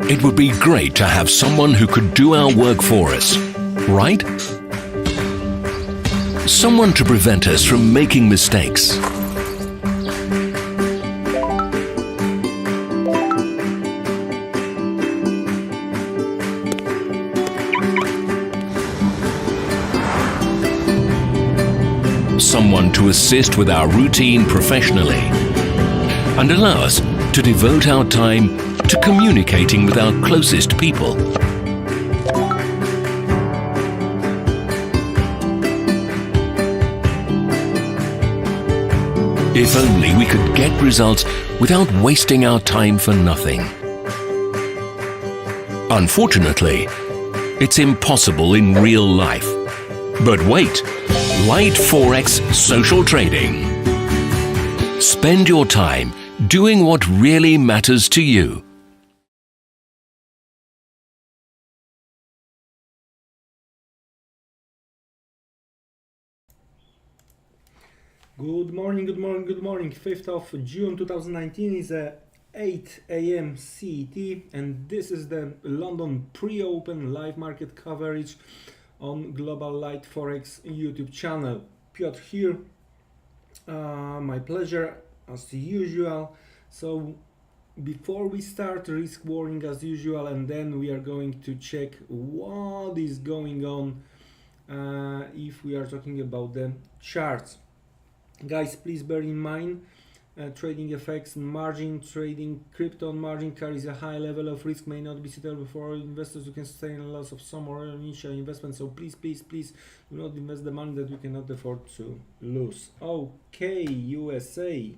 It would be great to have someone who could do our work for us, right? Someone to prevent us from making mistakes. Someone to assist with our routine professionally and allow us to devote our time to communicating with our closest people. If only we could get results without wasting our time for nothing. Unfortunately, it's impossible in real life. But wait, light Forex social trading. Spend your time doing what really matters to you. Good morning, good morning, good morning. 5th of June 2019 is 8 a.m. CET, and this is the London pre-open live market coverage on Global Light Forex YouTube channel. Piotr here, my pleasure as usual. So before we start, risk warning as usual, and then we are going to check what is going on if we are talking about the charts. Guys, please bear in mind trading effects and margin trading. Crypto on margin carries a high level of risk, may not be suitable for investors who can sustain a loss of some or initial investment. So please do not invest the money that you cannot afford to lose. Okay, USA.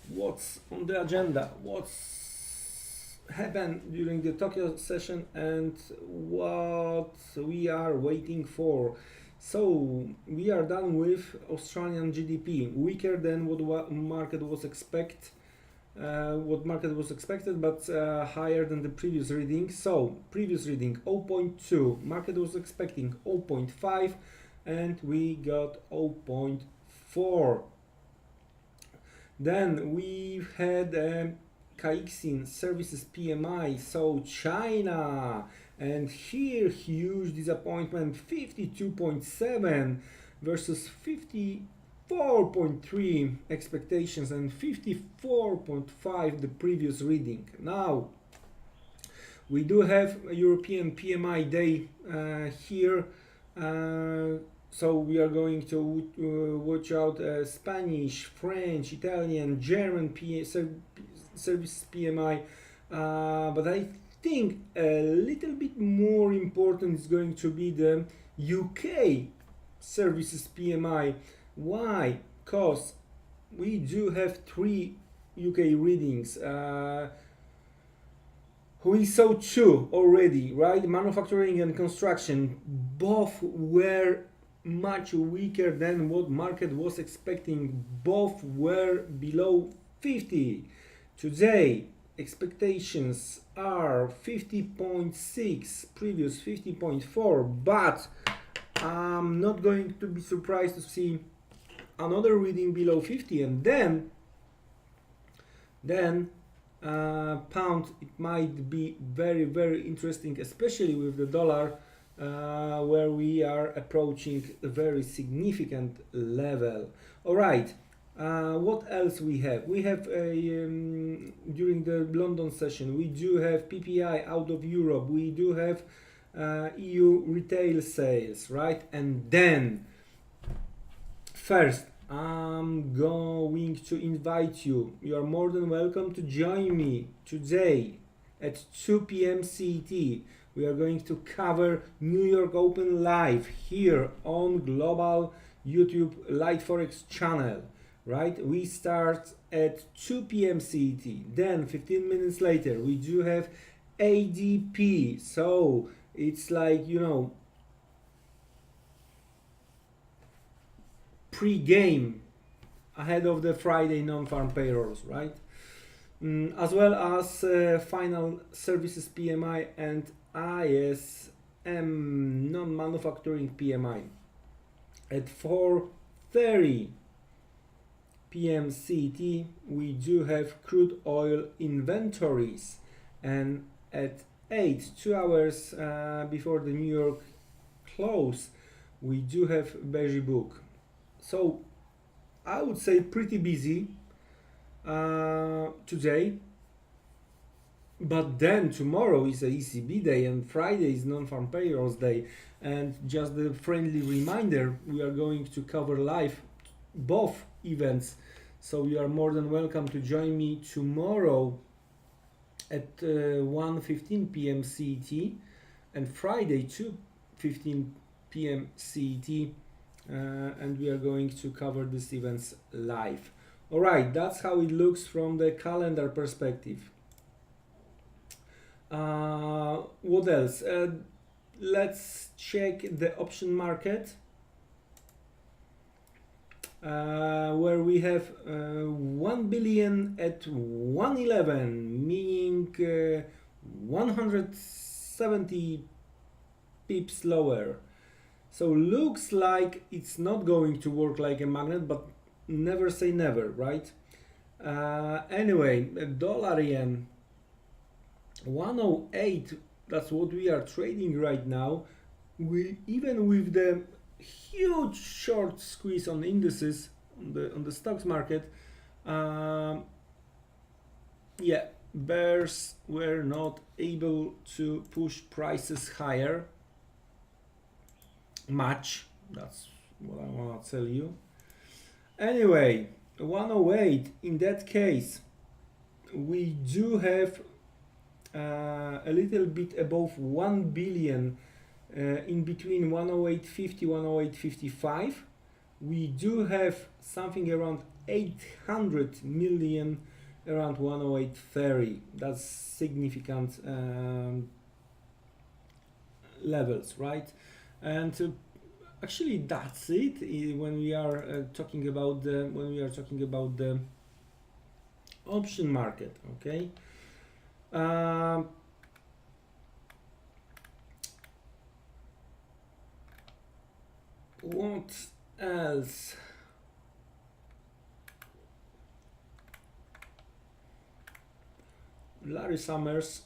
What's on the agenda? What's happened during the Tokyo session and what we are waiting for? So we are done with Australian GDP, weaker than what market was expected, but higher than the previous reading. So previous reading 0.2, market was expecting 0.5, and we got 0.4. Then we had Caixin Services PMI, so China, and here huge disappointment, 52.7 versus 54.3 expectations and 54.5 the previous reading. Now we do have a European PMI day here, so we are going to watch out Spanish, French, Italian, German service PMI, but I think a little bit more important is going to be the UK services PMI. Why? Because we do have 3 UK readings. We saw 2 already, right? Manufacturing and construction, both were much weaker than what market was expecting. Both were below 50. Today expectations are 50.6, previous 50.4, but I'm not going to be surprised to see another reading below 50, and then pound, it might be very, very interesting, especially with the dollar, where we are approaching a very significant level. All right. What else we have? We have during the London session, we do have PPI out of Europe, we do have EU retail sales, right? And then first, I'm going to invite you. You are more than welcome to join me today at 2 p.m. CET. We are going to cover New York Open live here on Global YouTube Light Forex channel. Right, we start at 2 p.m. CET. Then 15 minutes later we do have ADP, so it's like, you know, pre-game ahead of the Friday non-farm payrolls, right? As well as final services PMI and ISM non-manufacturing PMI at 4:30 p.m. CET, we do have crude oil inventories, and at 2 hours before the New York close, we do have beige book. So I would say pretty busy today, but then tomorrow is a ECB day and Friday is non-farm payrolls day. And just a friendly reminder, we are going to cover live both events, so you are more than welcome to join me tomorrow at 1:15 p.m. CET and Friday 2:15 p.m. CET, and we are going to cover these events live. Alright, that's how it looks from the calendar perspective. What else? Let's check the option market, where we have 1 billion at 111, meaning 170 pips lower. So looks like it's not going to work like a magnet, but never say never, right? Anyway, dollar yen 108, that's what we are trading right now. We, even with the huge short squeeze on indices on the stocks market, yeah, bears were not able to push prices higher much. That's what I want to tell you. Anyway, 108, in that case we do have a little bit above 1 billion in between 108.50, 108.55. We do have something around 800 million around 108.30. That's significant levels, right? And actually that's it when we are talking about the option market. Okay. What else? Larry Summers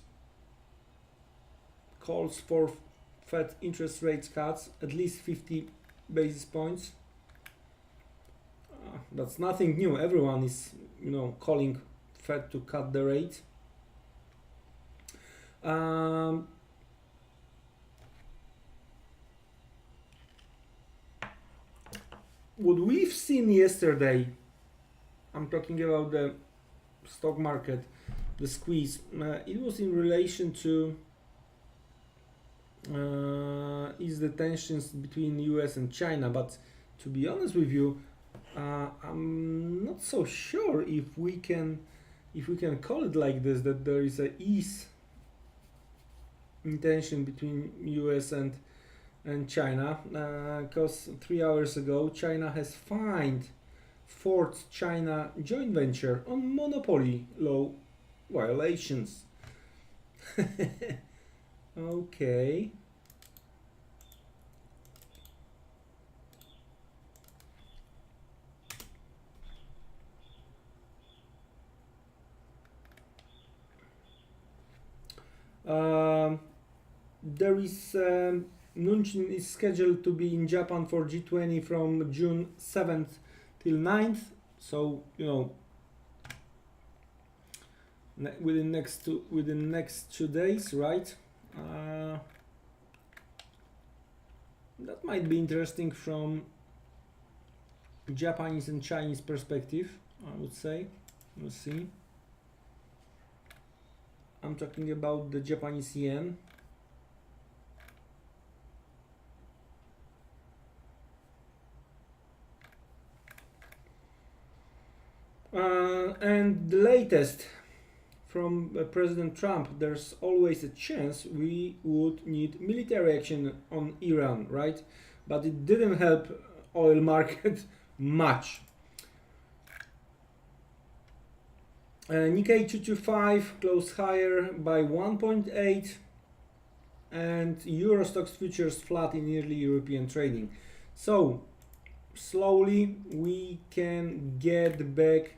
calls for Fed interest rates cuts at least 50 basis points. That's nothing new. Everyone is, calling Fed to cut the rate. What we've seen yesterday, I'm talking about the stock market, the squeeze, it was in relation to is the tensions between US and China, but to be honest with you, I'm not so sure if we can call it like this, that there is a ease in tension between US and China, because 3 hours ago China has fined Ford China joint venture on monopoly law violations. Okay. There is Nunchin is scheduled to be in Japan for G20 from June 7th till 9th, so within next 2 days, right? That might be interesting from Japanese and Chinese perspective, I would say. We'll see. I'm talking about the Japanese yen. And the latest from President Trump, there's always a chance we would need military action on Iran, right? But it didn't help oil market much. Nikkei 225 closed higher by 1.8, and Euro Stocks futures flat in early European trading. So slowly we can get back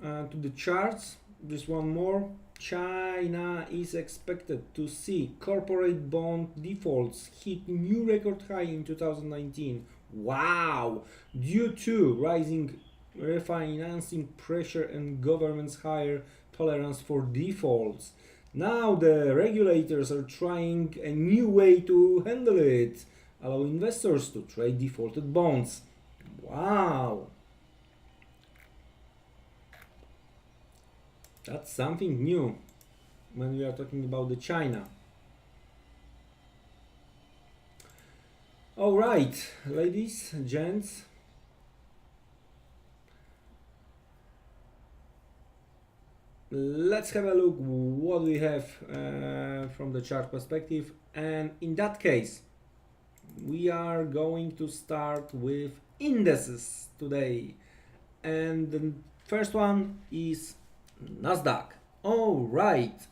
to the charts. Just one more. China is expected to see corporate bond defaults hit new record high in 2019. Wow! Due to rising refinancing pressure and government's higher tolerance for defaults. Now the regulators are trying a new way to handle it, allow investors to trade defaulted bonds. Wow! That's something new when we are talking about the China. All right, ladies, gents. Let's have a look what we have from the chart perspective. And in that case, we are going to start with indices today. And the first one is Nasdaq. All right,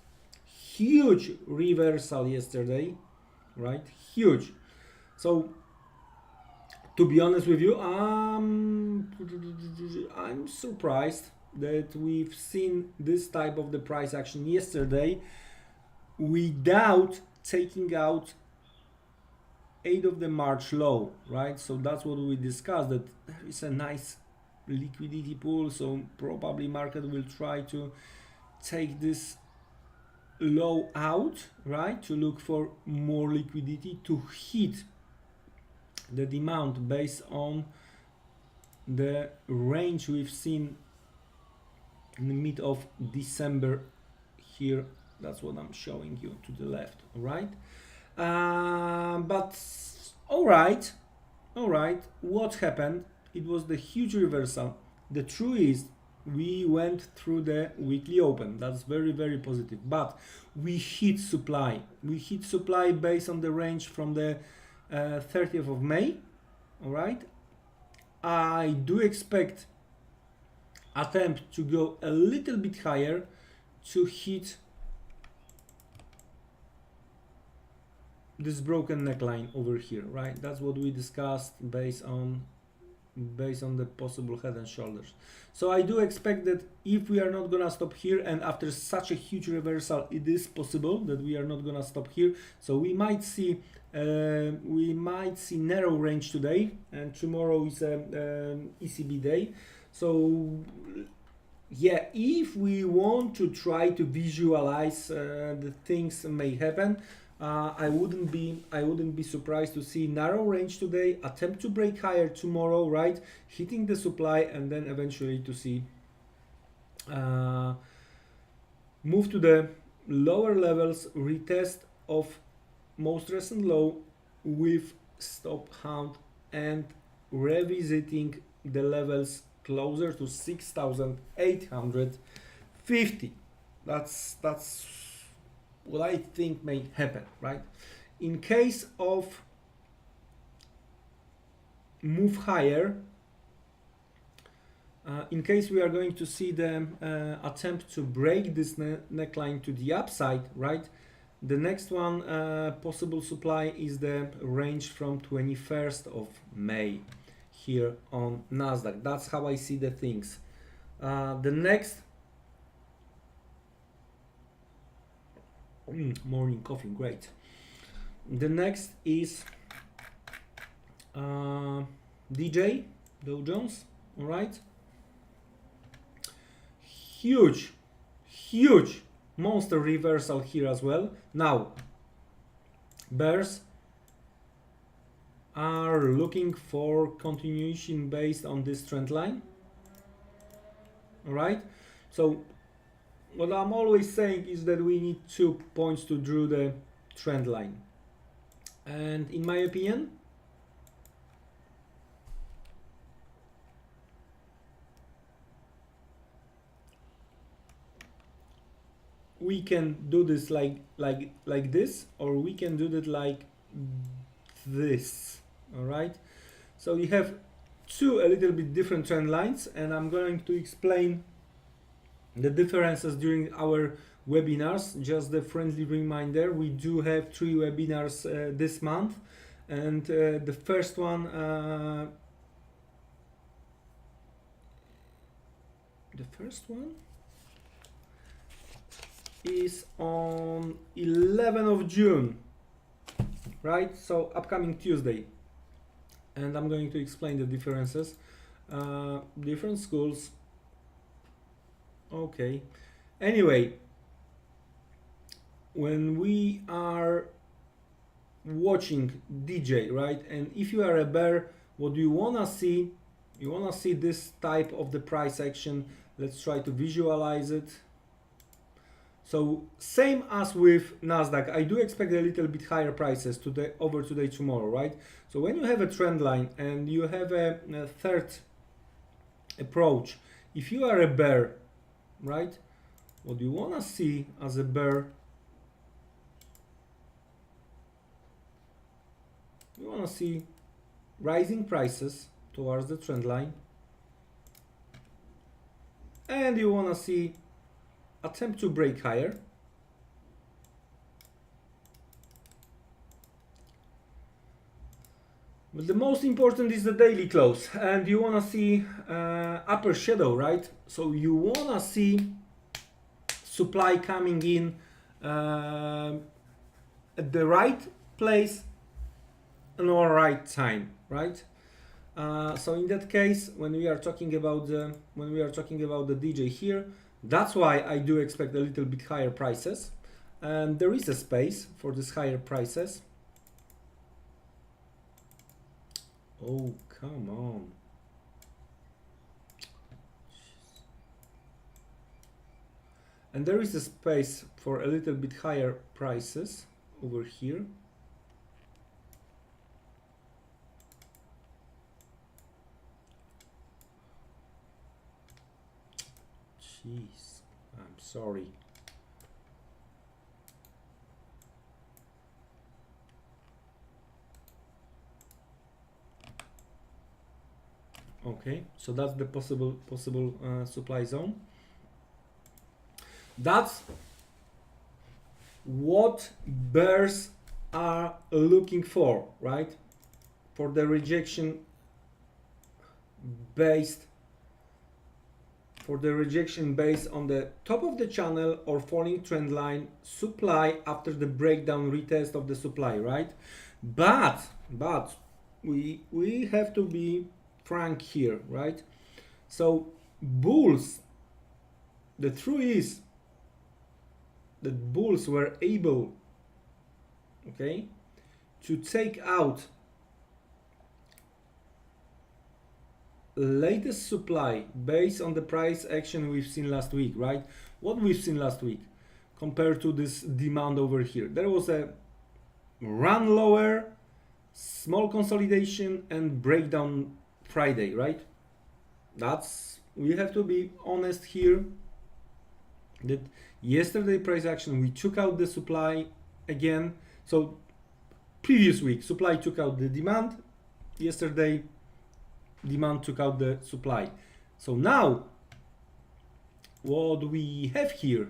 huge reversal yesterday, right? Huge. So to be honest with you, I'm surprised that we've seen this type of the price action yesterday without taking out 8th of the March low, right? So that's what we discussed, that there is a nice liquidity pool, so probably market will try to take this low out, right, to look for more liquidity to hit the demand based on the range we've seen in the mid of December here. That's what I'm showing you to the left, all right? But all right, what happened? It was the huge reversal. The truth is we went through the weekly open. That's very, very positive, but we hit supply. We hit supply based on the range from the 30th of May, all right? I do expect attempt to go a little bit higher to hit this broken neckline over here, right? That's what we discussed based on the possible head and shoulders. So I do expect that if we are not gonna stop here, and after such a huge reversal, it is possible that we are not gonna stop here. So we might see narrow range today, and tomorrow is a ECB day. So yeah, if we want to try to visualize the things may happen, I wouldn't be surprised to see narrow range today, attempt to break higher tomorrow, right, hitting the supply, and then eventually to see move to the lower levels, retest of most recent low with stop hunt, and revisiting the levels closer to 6,850. That's what I think may happen, right? In case of move higher, in case we are going to see the attempt to break this neckline to the upside, right? The next one possible supply is the range from 21st of May here on Nasdaq. That's how I see the things. The next morning coffee, great. The next is DJ Dow Jones, all right? Huge monster reversal here as well. Now bears are looking for continuation based on this trend line, all right? So what I'm always saying is that we need 2 points to draw the trend line, and in my opinion, we can do this like this, or we can do that like this, all right? So you have two a little bit different trend lines, and I'm going to explain the differences during our webinars. Just a friendly reminder, we do have 3 webinars this month, and the first one is on 11th of June, right? So upcoming Tuesday, and I'm going to explain the differences, different schools. Okay, anyway, when we are watching DJ, right, and if you are a bear, what do you want to see? You want to see this type of the price action. Let's try to visualize it. So same as with Nasdaq, I do expect a little bit higher prices today, over today, tomorrow, right? So when you have a trend line and you have a third approach, if you are a bear, right, what you want to see as a bear, you want to see rising prices towards the trend line, and you want to see attempt to break higher, but the most important is the daily close, and you want to see upper shadow, right? So you want to see supply coming in at the right place and all right time, right? So in that case, when we are talking about the DJ here, that's why I do expect a little bit higher prices, and there is a space for this higher prices. Oh, come on. And there is a space for a little bit higher prices over here. Jeez, I'm sorry. Okay, so that's the possible supply zone. That's what bears are looking for, right? For the rejection based on the top of the channel or falling trend line supply after the breakdown retest of the supply, right? But we have to be frank here, right? So bulls, the truth is that bulls were able, okay, to take out latest supply based on the price action we've seen last week, right? What we've seen last week compared to this demand over here, there was a run lower, small consolidation, and breakdown Friday, right? That's, we have to be honest here, that yesterday price action, we took out the supply again. So previous week supply took out the demand, yesterday demand took out the supply. So now what we have here,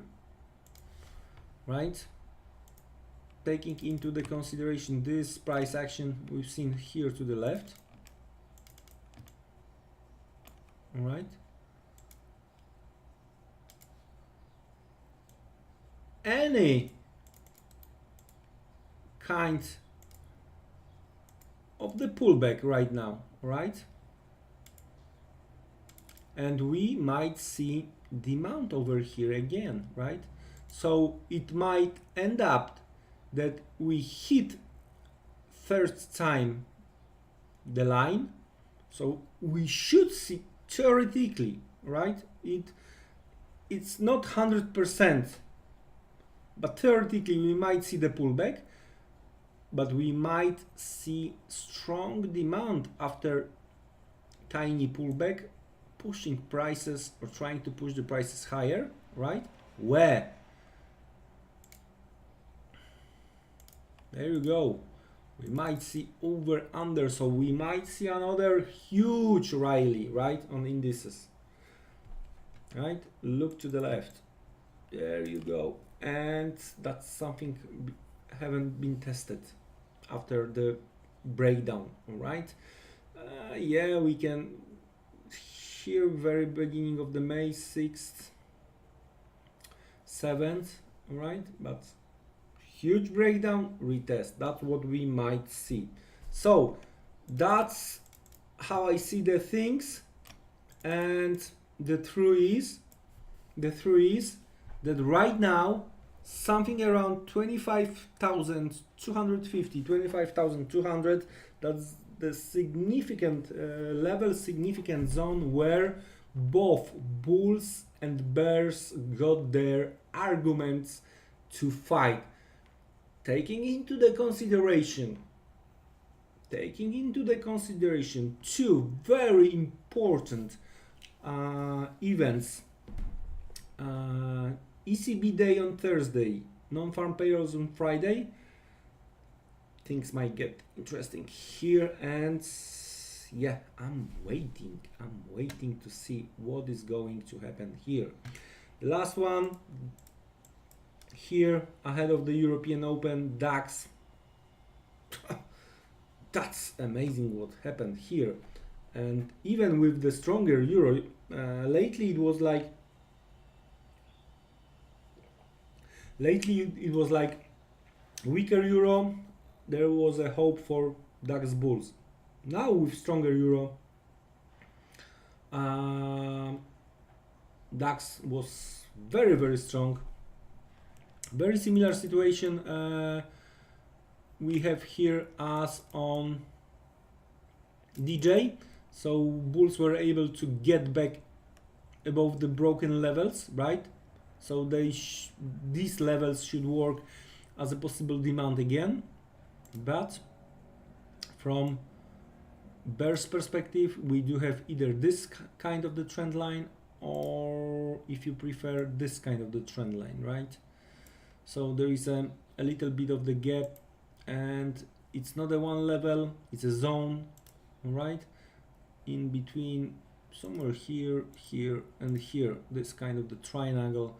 right, taking into the consideration this price action we've seen here to the left, all right, any kind of the pullback right now, right, and we might see demand over here again, right? So it might end up that we hit first time the line, so we should see theoretically, right, it's not 100%, but theoretically we might see the pullback, but we might see strong demand after tiny pullback, pushing prices or trying to push the prices higher, right? Where? There you go. We might see over under, so we might see another huge rally, right, on indices, right? Look to the left. There you go. And that's something haven't been tested after the breakdown. All right, yeah, we can here very beginning of the May 6th 7th, all right, but huge breakdown, retest, that's what we might see. So that's how I see the things, and the truth is that right now something around 25,250, 25,200, that's the significant level, significant zone where both bulls and bears got their arguments to fight, taking into the consideration two very important events. ECB day on Thursday, non-farm payrolls on Friday. Things might get interesting here, and yeah, I'm waiting to see what is going to happen here. The last one here ahead of the European Open, DAX. That's amazing what happened here. And even with the stronger euro, lately it was like weaker euro, there was a hope for DAX bulls. Now with stronger euro, DAX was very strong. Very similar situation we have here as on DJ. So bulls were able to get back above the broken levels, right? So these levels should work as a possible demand again, but from bear's perspective, we do have either this kind of the trend line, or if you prefer, this kind of the trend line, right? So there is a little bit of the gap, and it's not a one level, it's a zone, all right, in between, somewhere here, here, and here, this kind of the triangle.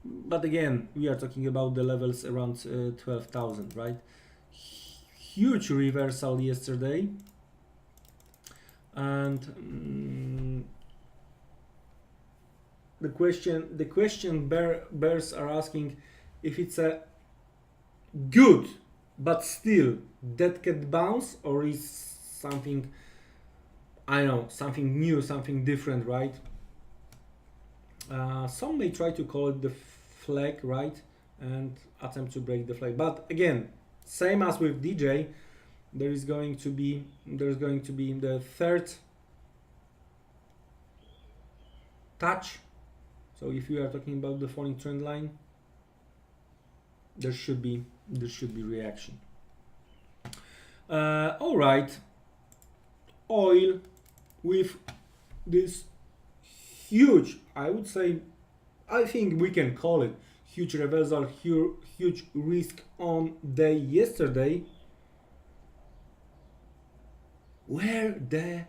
But again, we are talking about the levels around 12,000, right? Huge reversal yesterday, and the question bears are asking if it's a good but still dead cat bounce, or is something, I don't know, something new, something different, right? Some may try to call it the flag, right, and attempt to break the flag. But again, same as with DJ, there's going to be the third touch. So if you are talking about the falling trend line, there should be reaction. All right, oil with this huge, I would say, I think we can call it huge reversal, huge risk on day yesterday. Where the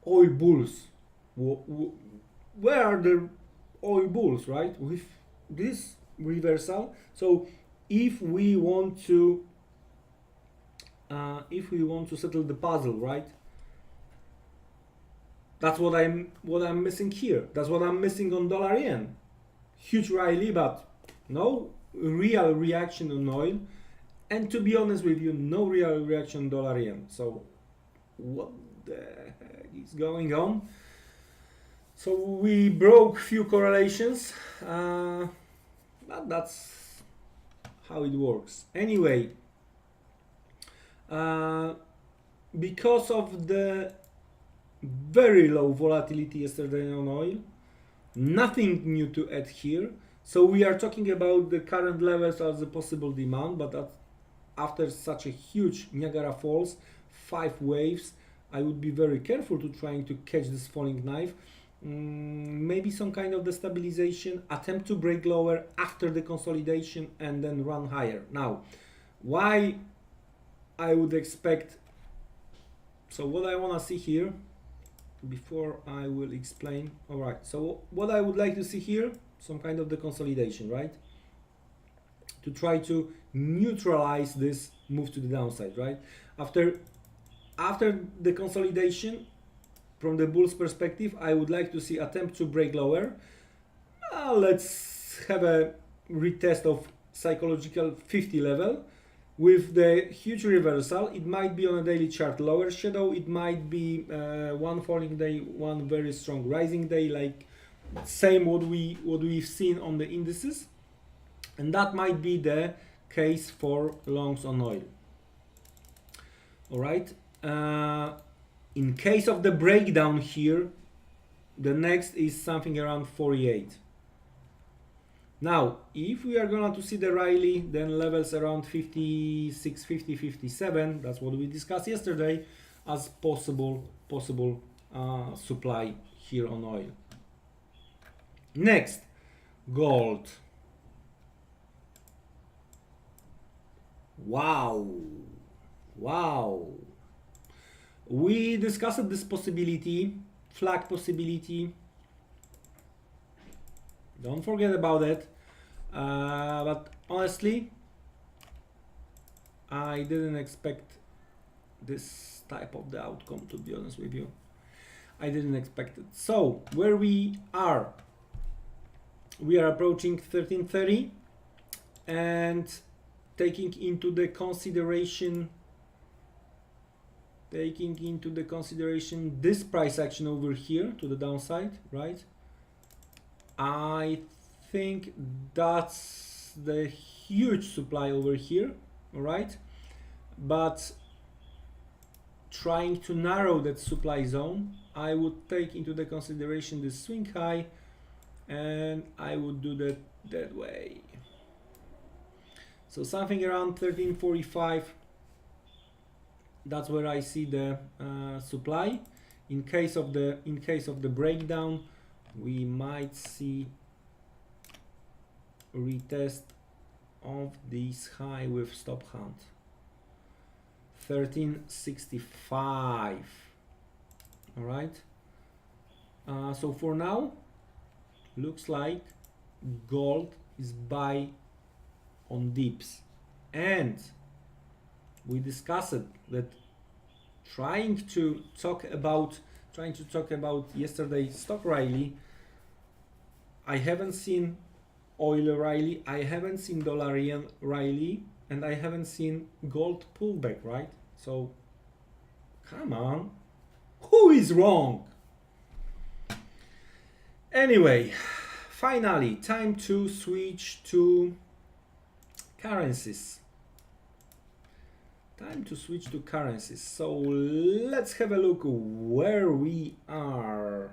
oil bulls? Where are the oil bulls, right? With this reversal. So if we want to settle the puzzle, right? That's what I'm missing here. That's what I'm missing on dollar yen. Huge rally, but no real reaction on oil, and to be honest with you, no real reaction on dollar yen. So what the heck is going on? So we broke few correlations, but that's how it works. Anyway, because of the very low volatility yesterday on oil, nothing new to add here. So we are talking about the current levels as a possible demand, but that after such a huge Niagara Falls, 5 waves, I would be very careful to trying to catch this falling knife. Maybe some kind of destabilization, attempt to break lower after the consolidation, and then run higher. Now, why I would expect, so what I want to see here before I will explain. All right, so what I would like to see here, some kind of the consolidation, right, to try to neutralize this move to the downside, right? After the consolidation, from the bull's perspective, I would like to see attempt to break lower. Let's have a retest of psychological 50 level. With the huge reversal, it might be on a daily chart lower shadow, it might be one falling day, one very strong rising day, like same what we've seen on the indices, and that might be the case for longs on oil. All right. In case of the breakdown here, the next is something around 48. Now, if we are going to see the rally, then levels around 56, 50, 57, that's what we discussed yesterday, as possible supply here on oil. Next, gold. Wow. We discussed this possibility, flag possibility. Don't forget about it. But honestly, I didn't expect this type of the outcome, to be honest with you. I didn't expect it. So where we are approaching 1330, and taking into the consideration this price action over here to the downside, right? I think that's the huge supply over here, all right? But trying to narrow that supply zone, I would take into the consideration the swing high, and I would do that way. So something around 1345. That's where I see the supply. In case of the breakdown, we might see retest of this high with stop hunt. 1365. All right. So for now, looks like gold is buy on dips, and we discussed that trying to talk about yesterday's stock rally. I haven't seen oil rally, I haven't seen dollar yen rally, and I haven't seen gold pullback, right? So come on, who is wrong? Anyway, finally, time to switch to currencies. So let's have a look where we are.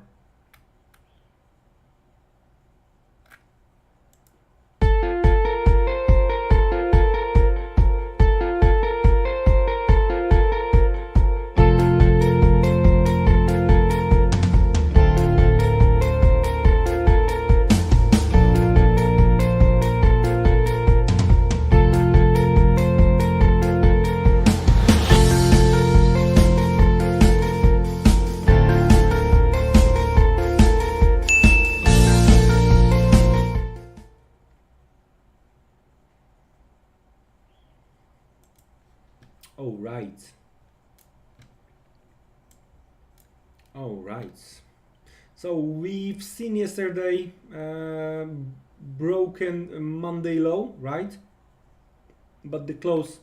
All right. So we've seen yesterday broken Monday low, right? But the close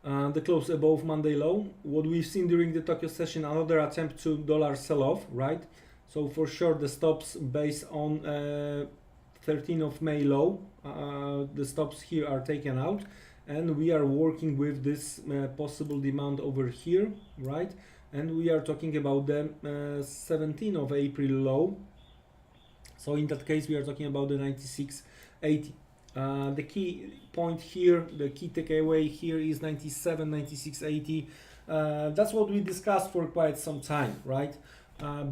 above Monday low. What we've seen during the Tokyo session, another attempt to dollar sell-off, right? So for sure the stops based on 13th of May low, the stops here are taken out, and we are working with this possible demand over here, right? And we are talking about the 17th of April low. So in that case, we are talking about the 96.80. The key point here, the key takeaway here is 97, 96.80. That's what we discussed for quite some time, right?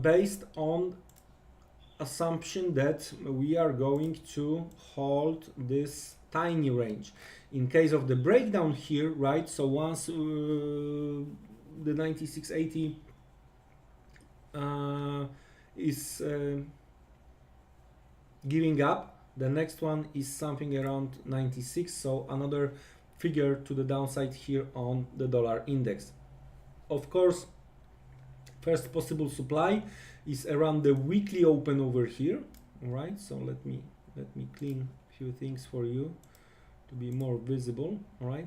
Based on assumption that we are going to hold this tiny range. In case of the breakdown here, right? So once the 96.80 is giving up, The next one is something around 96, so another figure to the downside here on the dollar index. Of course, first possible supply is around the weekly open over here. All right, so let me clean a few things for you to be more visible. All right.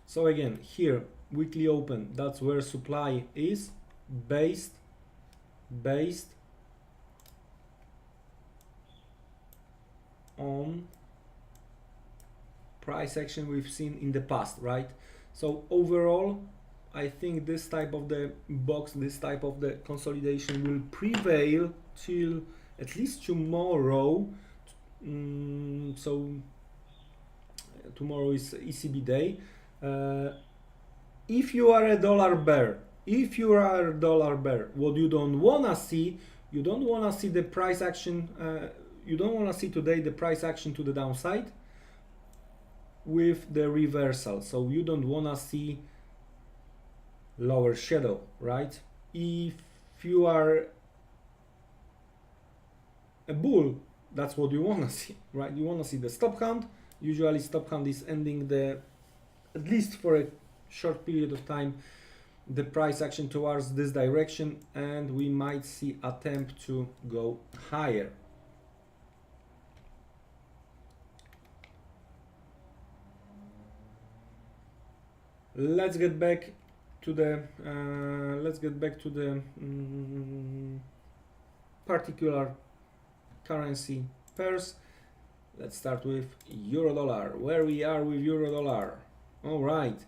So again, here weekly open, that's where supply is based on price action we've seen in the past, right? So overall, I think this type of the box, this type of the consolidation will prevail till at least tomorrow. So tomorrow is ECB day. If you are a dollar bear, what you don't wanna see, you don't wanna see the price action. You don't wanna see today the price action to the downside with the reversal. So you don't wanna see lower shadow, right? If you are a bull, that's what you wanna see, right? You wanna see the stop count. Usually stop count is ending the, at least for a short period of time, the price action towards this direction, and we might see attempt to go higher. Let's get back to the particular currency pairs. Let's start with euro dollar. Where we are with euro dollar. All right.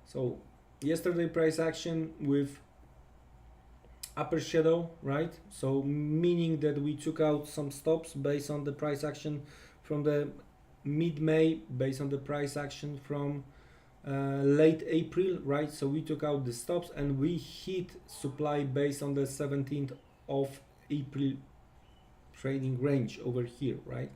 So yesterday price action with upper shadow, right? So meaning that we took out some stops based on the price action from the mid-May, based on the price action from late April, right? So we took out the stops and we hit supply based on the 17th of April trading range over here, right?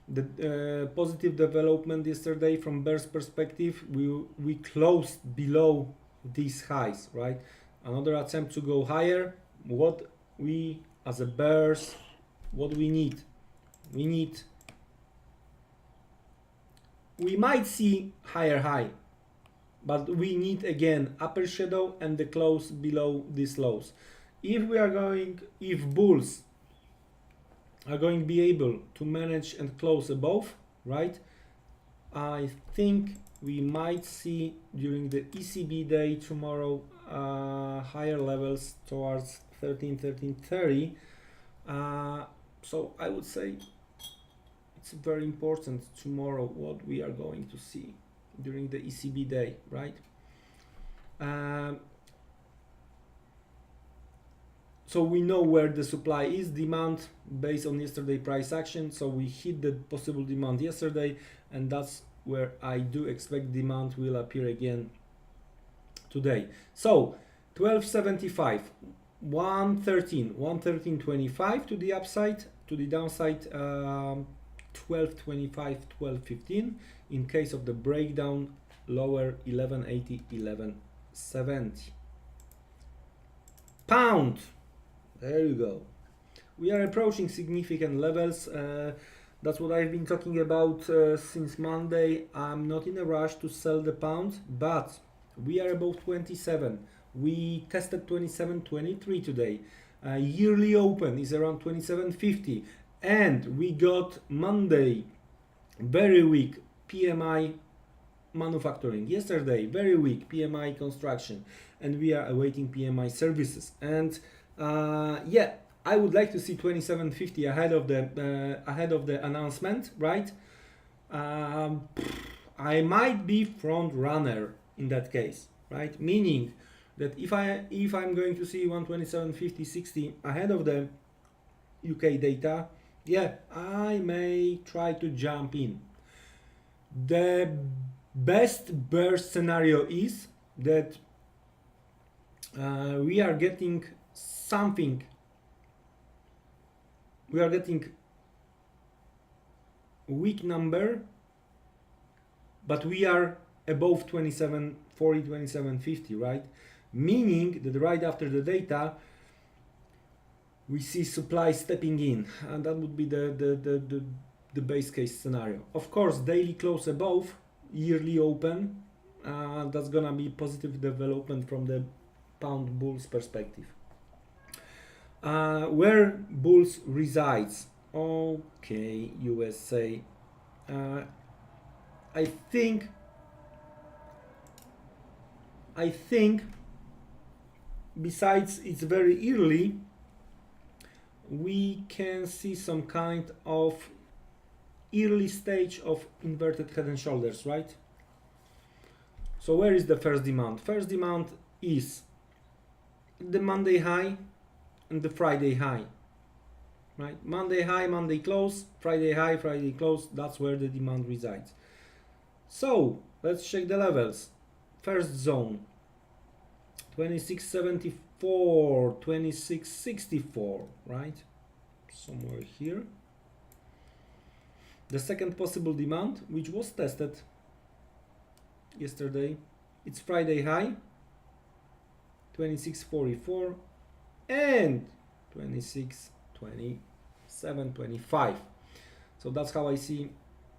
The positive development yesterday from bears perspective, we closed below these highs, right? Another attempt to go higher. What we as a bears, what we need, we might see higher high, but we need again upper shadow and the close below these lows. If bulls are going to be able to manage and close above, right? I think we might see during the ECB day tomorrow higher levels towards 13.30. So I would say it's very important tomorrow what we are going to see during the ECB day, right? So we know where the supply is, demand based on yesterday price action. So we hit the possible demand yesterday, and that's where I do expect demand will appear again today. So 12.75, 113.25 to the upside, to the downside 12.25, 12.15. In case of the breakdown, lower 11.80, 11.70. Pound. There you go. We are approaching significant levels. That's what I've been talking about since Monday. I'm not in a rush to sell the pound, but we are above 27. We tested 27.23 today. Yearly open is around 27.50, and we got Monday very weak PMI manufacturing. Yesterday very weak PMI construction, and we are awaiting PMI services. And yeah, I would like to see 27.50 ahead of the announcement, right? I might be front runner in that case, right? Meaning that if I'm going to see 127.50, 60 ahead of the UK data, yeah, I may try to jump in. The best bear scenario is that we are getting something. We are getting weak number, but we are above 27.40, 27.50, right? meaning that right after the data we see supply stepping in, and that would be the base case scenario. Of course, daily close above, yearly open, that's gonna be positive development from the pound bulls perspective. Where bulls resides? Okay, USA. I think besides it's very early, we can see some kind of early stage of inverted head and shoulders, right? So where is the first demand? First demand is the Monday high and the Friday high, right? Monday high, Monday close, Friday high, Friday close. That's where the demand resides. So let's check the levels. First zone 2674, 2664, right? Somewhere here. The second possible demand, which was tested yesterday, it's Friday high 2644 and 2627.25. So that's how I see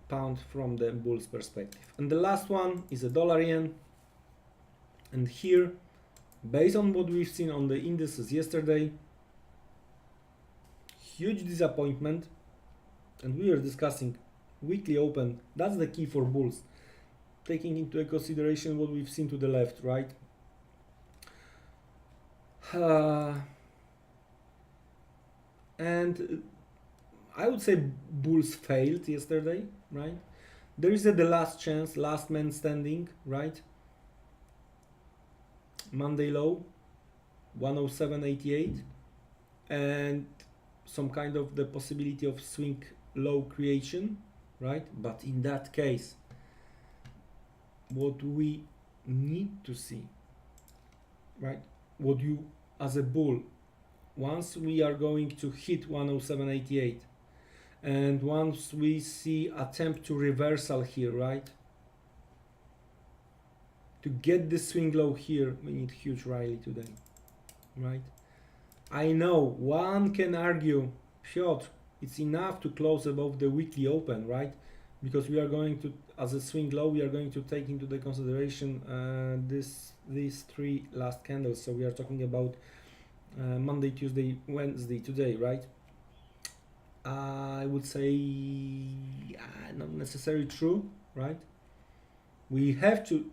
pound from the bull's perspective. And the last one is a dollar yen, and here, based on what we've seen on the indices yesterday, huge disappointment, and we are discussing weekly open. That's the key for bulls, taking into consideration what we've seen to the left, right? And I would say bulls failed yesterday, right? There is the last chance, last man standing, right? Monday low 107.88, and some kind of the possibility of swing low creation, right? But in that case, what we need to see, right? What you as a bull, once we are going to hit 107.88, and once we see attempt to reversal here, right? To get the swing low here, we need huge rally today, right? I know one can argue, Piotr, it's enough to close above the weekly open, right? Because we are going to, as a swing low, we are going to take into the consideration these three last candles. So we are talking about Monday, Tuesday, Wednesday, today, right? I would say not necessarily true, right? We have to,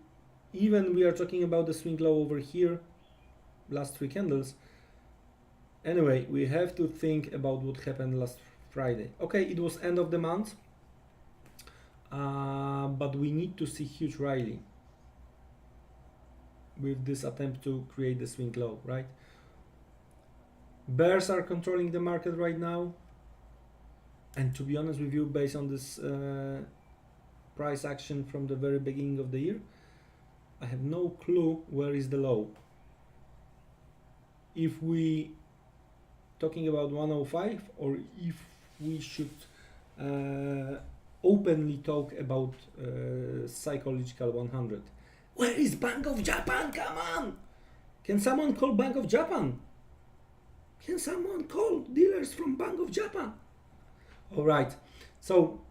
even we are talking about the swing low over here, last three candles. Anyway, we have to think about what happened last Friday. Okay, it was end of the month, but we need to see huge rally with this attempt to create the swing low, right? Bears are controlling the market right now, and to be honest with you, based on this price action from the very beginning of the year, I have no clue where is the low. If we talking about 105, or if we should openly talk about psychological 100. Where is Bank of Japan? Come on! Can someone call Bank of Japan? Can someone call dealers from Bank of Japan? All right, so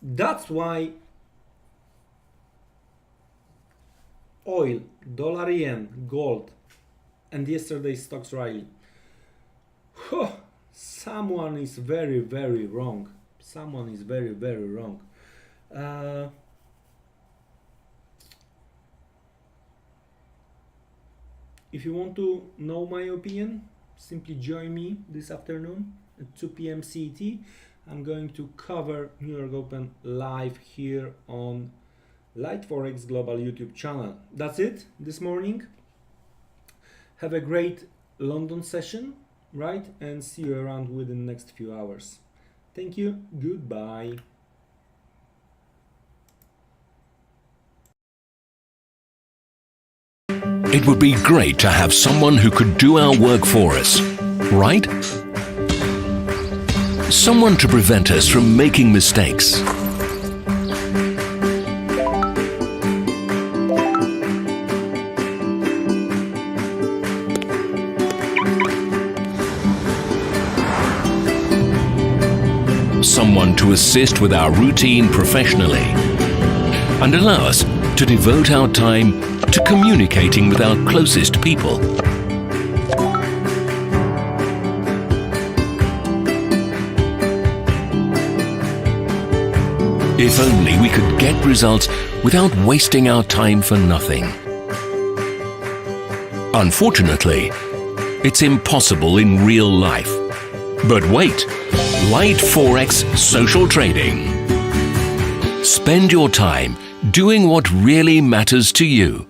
that's why oil, dollar yen, gold, and yesterday's stocks rally. Someone is very, very wrong. Someone is very, very wrong. If you want to know my opinion, simply join me this afternoon at 2 p.m. CET. I'm going to cover New York Open live here on Light Forex Global YouTube channel. That's it this morning. Have a great London session, right? And see you around within the next few hours. Thank you. Goodbye. It would be great to have someone who could do our work for us, right? Someone to prevent us from making mistakes. someone to assist with our routine professionally and allow us to devote our time to communicating with our closest people. If only we could get results without wasting our time for nothing. Unfortunately, it's impossible in real life. But wait, light Forex social trading. Spend your time doing what really matters to you.